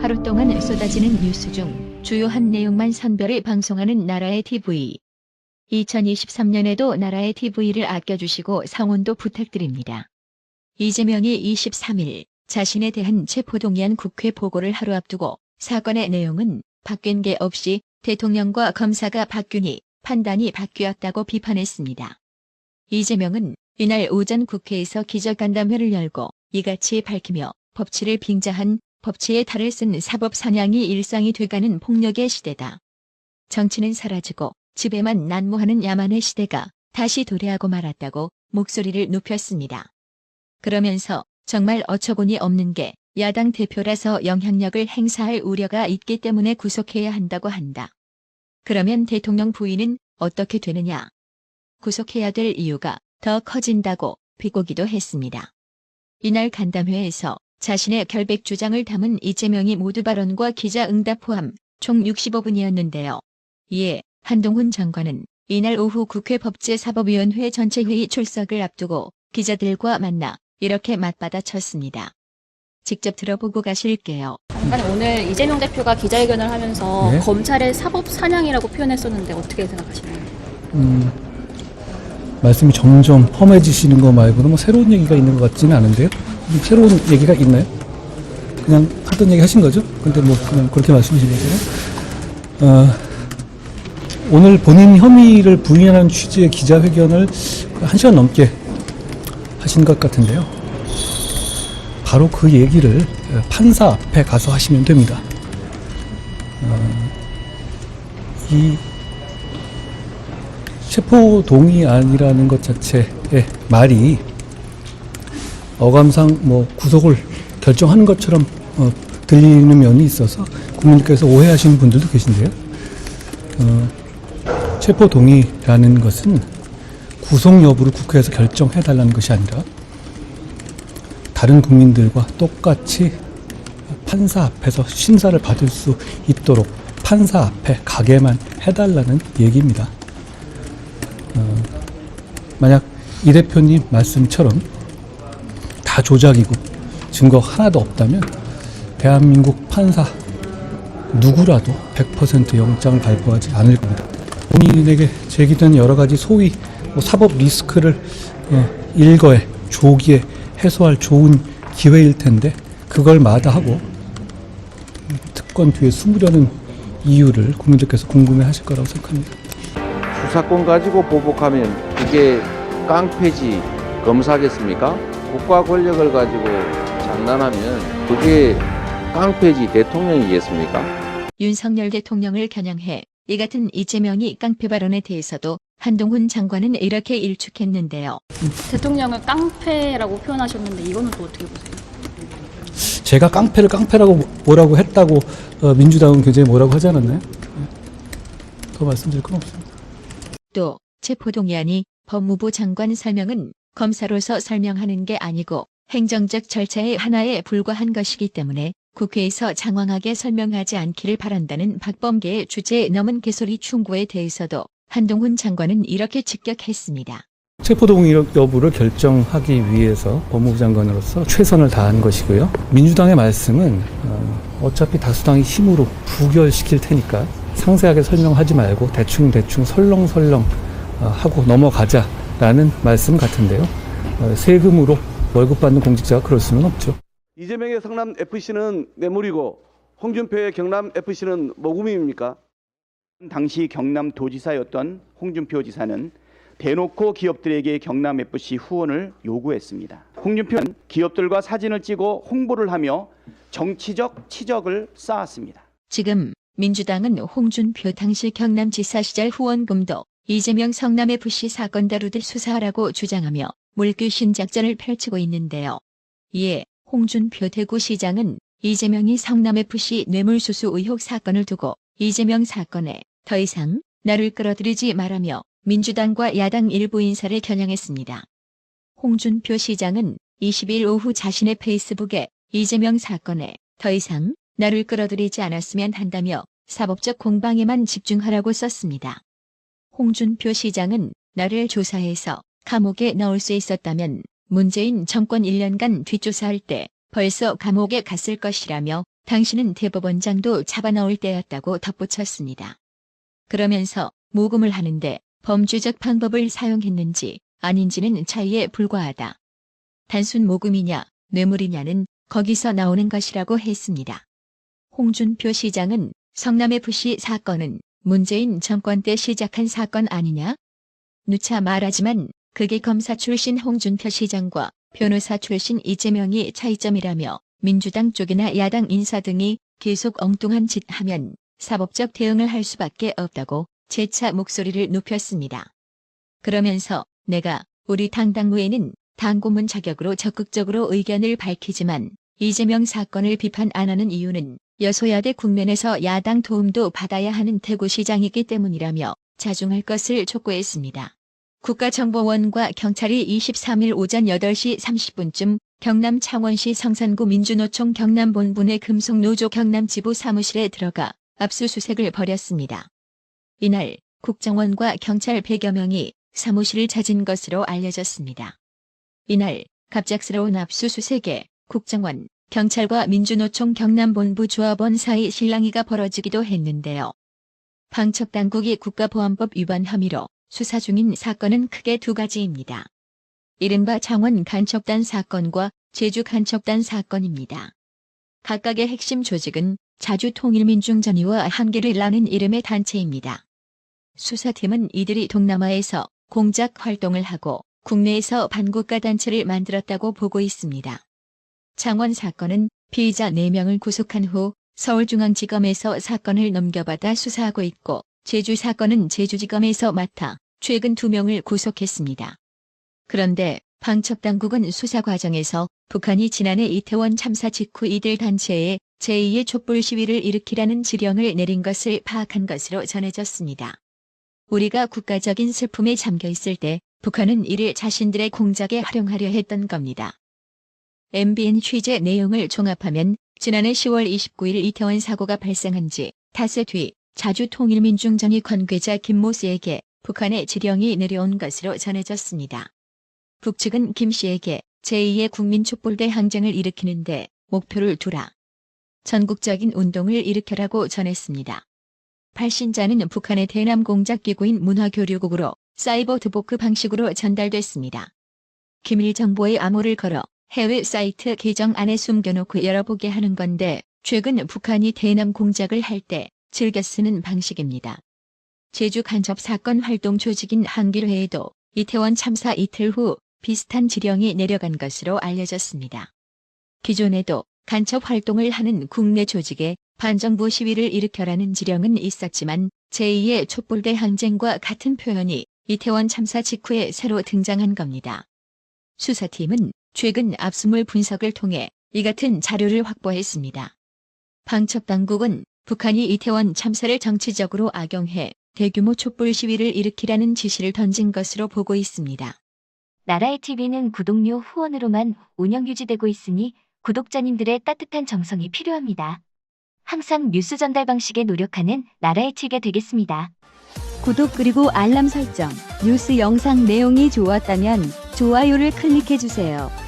하루 동안 쏟아지는 뉴스 중 주요한 내용만 선별해 방송하는 나라의 TV. 2023년에도 나라의 TV를 아껴주시고 성원도 부탁드립니다. 이재명이 23일 자신에 대한 체포동의안 국회 보고를 하루 앞두고 사건의 내용은 바뀐 게 없이 대통령과 검사가 바뀌니 판단이 바뀌었다고 비판했습니다. 이재명은 이날 오전 국회에서 기자간담회를 열고 이같이 밝히며 법치를 빙자한 법치의 탈을 쓴 사법 사냥이 일상이 돼가는 폭력의 시대다. 정치는 사라지고 집에만 난무하는 야만의 시대가 다시 도래하고 말았다고 목소리를 높였습니다. 그러면서 정말 어처구니 없는 게 야당 대표라서 영향력을 행사할 우려가 있기 때문에 구속해야 한다고 한다. 그러면 대통령 부인은 어떻게 되느냐? 구속해야 될 이유가 더 커진다고 비꼬기도 했습니다. 이날 간담회에서 자신의 결백 주장을 담은 이재명이 모두 발언과 기자 응답 포함 총 65분이었는데요. 이에 한동훈 장관은 이날 오후 국회 법제사법위원회 전체회의 출석을 앞두고 기자들과 만나 이렇게 맞받아쳤습니다. 직접 들어보고 가실게요. 장관님, 오늘 이재명 대표가 기자회견을 하면서 네? 검찰의 사법 사냥이라고 표현했었는데 어떻게 생각하시나요? 말씀이 점점 험해지시는 거 말고는 뭐 새로운 얘기가 있는 것 같지는 않은데요. 새로운 얘기가 있나요? 그냥 하던 얘기 하신 거죠? 근데 뭐 그냥 그렇게 말씀하신 거잖아요. 오늘 본인 혐의를 부인하는 취지의 기자회견을 1시간 넘게 하신 것 같은데요. 바로 그 얘기를 판사 앞에 가서 하시면 됩니다. 이 체포동의안이라는 것 자체의 말이 어감상 뭐 구속을 결정하는 것처럼 들리는 면이 있어서 국민들께서 오해하시는 분들도 계신데요. 체포동의라는 것은 구속 여부를 국회에서 결정해달라는 것이 아니라 다른 국민들과 똑같이 판사 앞에서 심사를 받을 수 있도록 판사 앞에 가게만 해달라는 얘기입니다. 만약 이 대표님 말씀처럼 다 조작이고 증거 하나도 없다면 대한민국 판사 누구라도 100% 영장을 발부하지 않을 겁니다. 본인에게 제기된 여러 가지 소위 사법 리스크를 일거에 조기에 해소할 좋은 기회일 텐데 그걸 마다하고 특권 뒤에 숨으려는 이유를 국민들께서 궁금해하실 거라고 생각합니다. 수사권 가지고 보복하면 그게 깡패지 검사겠습니까? 국가 권력을 가지고 장난하면 그게 깡패지 대통령이겠습니까? 윤석열 대통령을 겨냥해 이 같은 이재명이 깡패 발언에 대해서도 한동훈 장관은 이렇게 일축했는데요. 대통령을 깡패라고 표현하셨는데 이거는 또 어떻게 보세요? 제가 깡패를 깡패라고 뭐라고 했다고 민주당은 굉장히 뭐라고 하지 않았나요? 더 말씀드릴 건 없습니다. 또 체포동의안이 법무부 장관 설명은 검사로서 설명하는 게 아니고 행정적 절차의 하나에 불과한 것이기 때문에 국회에서 장황하게 설명하지 않기를 바란다는 박범계의 주제에 넘은 개소리 충고에 대해서도 한동훈 장관은 이렇게 직격했습니다. 체포동의 여부를 결정하기 위해서 법무부 장관으로서 최선을 다한 것이고요. 민주당의 말씀은 어차피 다수당이 힘으로 부결시킬 테니까 상세하게 설명하지 말고 대충 설렁설렁 하고 넘어가자라는 말씀 같은데요. 세금으로 월급 받는 공직자가 그럴 수는 없죠. 이재명의 성남FC는 뇌물이고 홍준표의 경남FC는 모금입니까? 당시 경남도지사였던 홍준표 지사는 대놓고 기업들에게 경남FC 후원을 요구했습니다. 홍준표는 기업들과 사진을 찍어 홍보를 하며 정치적 치적을 쌓았습니다. 지금 민주당은 홍준표 당시 경남지사 시절 후원금도 이재명 성남FC 사건 다루듯 수사하라고 주장하며 물귀신 작전을 펼치고 있는데요. 이에 홍준표 대구시장은 이재명이 성남FC 뇌물수수 의혹 사건을 두고 이재명 사건에 더 이상 나를 끌어들이지 말라며 민주당과 야당 일부 인사를 겨냥했습니다. 홍준표 시장은 20일 오후 자신의 페이스북에 이재명 사건에 더 이상 나를 끌어들이지 않았으면 한다며 사법적 공방에만 집중하라고 썼습니다. 홍준표 시장은 나를 조사해서 감옥에 넣을 수 있었다면 문재인 정권 1년간 뒷조사할 때 벌써 감옥에 갔을 것이라며 당신은 대법원장도 잡아넣을 때였다고 덧붙였습니다. 그러면서 모금을 하는데 범죄적 방법을 사용했는지 아닌지는 차이에 불과하다. 단순 모금이냐 뇌물이냐는 거기서 나오는 것이라고 했습니다. 홍준표 시장은 성남FC 사건은 문재인 정권 때 시작한 사건 아니냐? 누차 말하지만 그게 검사 출신 홍준표 시장과 변호사 출신 이재명이 차이점이라며 민주당 쪽이나 야당 인사 등이 계속 엉뚱한 짓 하면 사법적 대응을 할 수밖에 없다고 재차 목소리를 높였습니다. 그러면서 내가 우리 당 당무에는 당고문 자격으로 적극적으로 의견을 밝히지만 이재명 사건을 비판 안 하는 이유는 여소야대 국면에서 야당 도움도 받아야 하는 대구시장이기 때문이라며 자중할 것을 촉구했습니다. 국가정보원과 경찰이 23일 오전 8시 30분쯤 경남 창원시 성산구 민주노총 경남본부 내 금속노조 경남지부 사무실에 들어가 압수수색을 벌였습니다. 이날 국정원과 경찰 100여 명이 사무실을 찾은 것으로 알려졌습니다. 이날 갑작스러운 압수수색에 국정원, 경찰과 민주노총 경남본부 조합원 사이 실랑이가 벌어지기도 했는데요. 방첩당국이 국가보안법 위반 혐의로 수사 중인 사건은 크게 두 가지입니다. 이른바 창원 간첩단 사건과 제주 간첩단 사건입니다. 각각의 핵심 조직은 자주통일민중전의와 한길이라는 이름의 단체입니다. 수사팀은 이들이 동남아에서 공작 활동을 하고 국내에서 반국가 단체를 만들었다고 보고 있습니다. 창원 사건은 피의자 4명을 구속한 후 서울중앙지검에서 사건을 넘겨받아 수사하고 있고 제주 사건은 제주지검에서 맡아 최근 2명을 구속했습니다. 그런데 방첩당국은 수사 과정에서 북한이 지난해 이태원 참사 직후 이들 단체에 제2의 촛불 시위를 일으키라는 지령을 내린 것을 파악한 것으로 전해졌습니다. 우리가 국가적인 슬픔에 잠겨 있을 때 북한은 이를 자신들의 공작에 활용하려 했던 겁니다. MBN 취재 내용을 종합하면 지난해 10월 29일 이태원 사고가 발생한 지 닷새 뒤 자주통일민중전의 관계자 김모 씨에게 북한의 지령이 내려온 것으로 전해졌습니다. 북측은 김 씨에게 제2의 국민촛불대 항쟁을 일으키는데 목표를 두라. 전국적인 운동을 일으켜라고 전했습니다. 발신자는 북한의 대남 공작기구인 문화교류국으로 사이버 드보크 방식으로 전달됐습니다. 기밀 정보의 암호를 걸어 해외 사이트 계정 안에 숨겨놓고 열어보게 하는 건데 최근 북한이 대남 공작을 할 때 즐겨 쓰는 방식입니다. 제주 간첩 사건 활동 조직인 한길회에도 이태원 참사 이틀 후 비슷한 지령이 내려간 것으로 알려졌습니다. 기존에도 간첩 활동을 하는 국내 조직에 반정부 시위를 일으켜라는 지령은 있었지만 제2의 촛불대 항쟁과 같은 표현이 이태원 참사 직후에 새로 등장한 겁니다. 수사팀은 최근 압수물 분석을 통해 이 같은 자료를 확보했습니다. 방첩당국은 북한이 이태원 참사를 정치적으로 악용해 대규모 촛불 시위를 일으키라는 지시를 던진 것으로 보고 있습니다. 나라의 TV는 구독료 후원으로만 운영 유지되고 있으니 구독자님들의 따뜻한 정성이 필요합니다. 항상 뉴스 전달 방식에 노력하는 나라의 TV가 되겠습니다. 구독 그리고 알람 설정, 뉴스 영상 내용이 좋았다면 좋아요를 클릭해주세요.